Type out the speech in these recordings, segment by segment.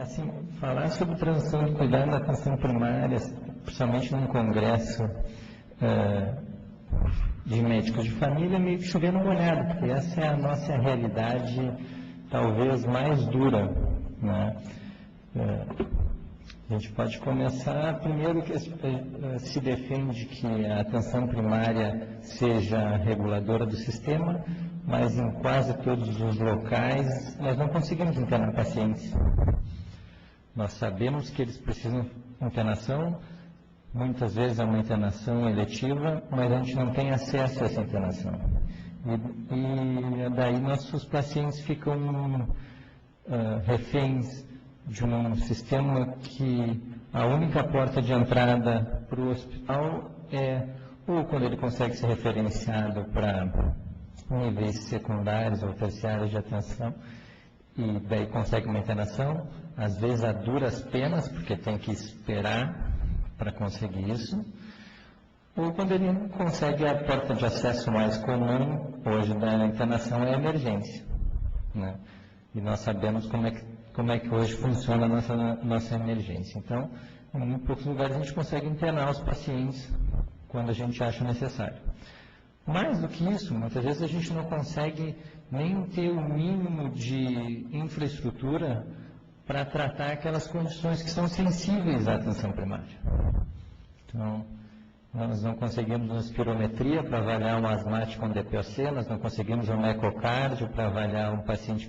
Assim, falar sobre transição de cuidado da atenção primária, principalmente num congresso de médicos de família, é meio que chover no molhado, porque essa é a nossa realidade talvez mais dura, né? A gente pode começar, primeiro que se defende que a atenção primária seja reguladora do sistema, mas em quase todos os locais nós não conseguimos internar pacientes. Nós sabemos que eles precisam de internação, muitas vezes é uma internação eletiva, mas a gente não tem acesso a essa internação. E daí nossos pacientes ficam reféns de um sistema que a única porta de entrada para o hospital é ou quando ele consegue ser referenciado para níveis secundários ou terciários de atenção, e daí consegue uma internação, às vezes a duras penas, porque tem que esperar para conseguir isso, ou quando ele consegue a porta de acesso mais comum, hoje da internação é a emergência, né? E nós sabemos como é que hoje funciona a nossa emergência. Então, em muito poucos lugares a gente consegue internar os pacientes quando a gente acha necessário. Mais do que isso, muitas vezes a gente não consegue nem ter o mínimo de infraestrutura para tratar aquelas condições que são sensíveis à atenção primária. Então, nós não conseguimos uma espirometria para avaliar um asmático com DPOC, nós não conseguimos um ecocardio para avaliar um paciente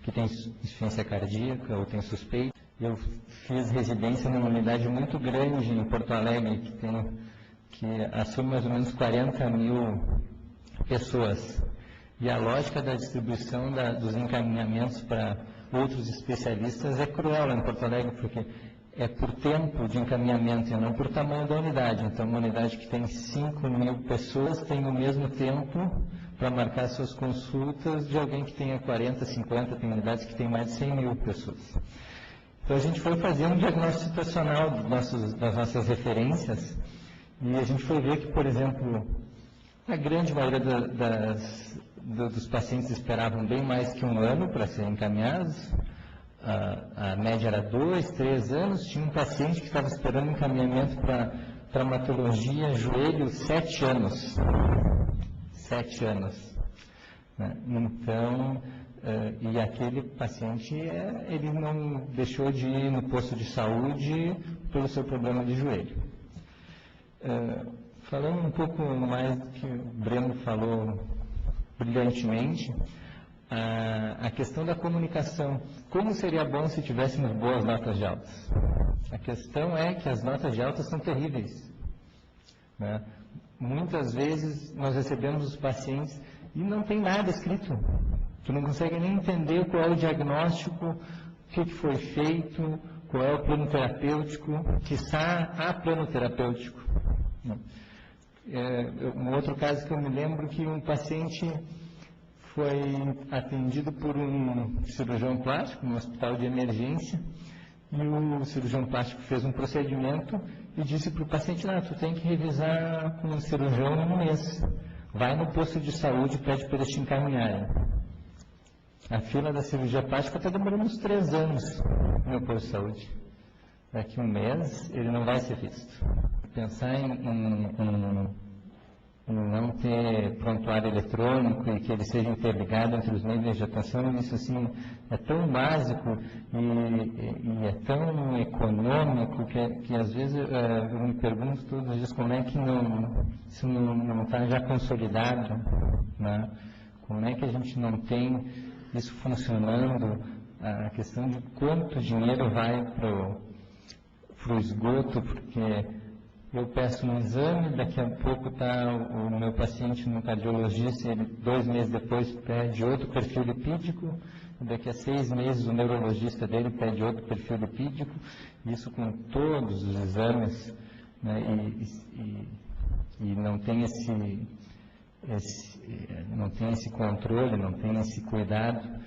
que tem insuficiência cardíaca ou tem suspeita. Eu fiz residência numa unidade muito grande em Porto Alegre, que assume mais ou menos 40 mil pessoas. E a lógica da distribuição dos encaminhamentos para outros especialistas é cruel lá em Porto Alegre, porque é por tempo de encaminhamento e não por tamanho da unidade. Então, uma unidade que tem 5 mil pessoas tem o mesmo tempo para marcar suas consultas de alguém que tenha 40, 50, tem unidades que tem mais de 100 mil pessoas. Então, a gente foi fazer um diagnóstico situacional das nossas referências e a gente foi ver que, por exemplo, a grande maioria dos pacientes esperavam bem mais que um ano para serem encaminhados. A média era 2, 3 anos. Tinha um paciente que estava esperando encaminhamento para traumatologia, joelho, 7 anos. 7 anos. Né? Então, e aquele paciente, ele não deixou de ir no posto de saúde pelo seu problema de joelho. Falando um pouco mais do que o Breno falou brilhantemente, a questão da comunicação. Como seria bom se tivéssemos boas notas de altas? A questão é que as notas de altas são terríveis, né? Muitas vezes nós recebemos os pacientes e não tem nada escrito. Tu não consegue nem entender qual é o diagnóstico, o que foi feito, qual é o plano terapêutico, quiçá há plano terapêutico. Um outro caso que eu me lembro que um paciente foi atendido por um cirurgião plástico no hospital de emergência e o cirurgião plástico fez um procedimento e disse para o paciente: não, tu tem que revisar com um cirurgião em um mês. Vai no posto de saúde e pede para eles te encaminharem. A fila da cirurgia plástica está demorando uns 3 anos no meu posto de saúde. Daqui a um mês ele não vai ser visto. Pensar em não ter prontuário eletrônico e que ele seja interligado entre os níveis de atenção, isso assim é tão básico e é tão econômico que às vezes eu me pergunto todos os dias como é que isso não está já consolidado, né? Como é que a gente não tem isso funcionando, a questão de quanto dinheiro vai para o esgoto, porque eu peço um exame, daqui a pouco está o meu paciente no cardiologista, ele 2 meses depois pede outro perfil lipídico, daqui a 6 meses o neurologista dele pede outro perfil lipídico, isso com todos os exames, né, e não tem esse controle, não tem esse cuidado.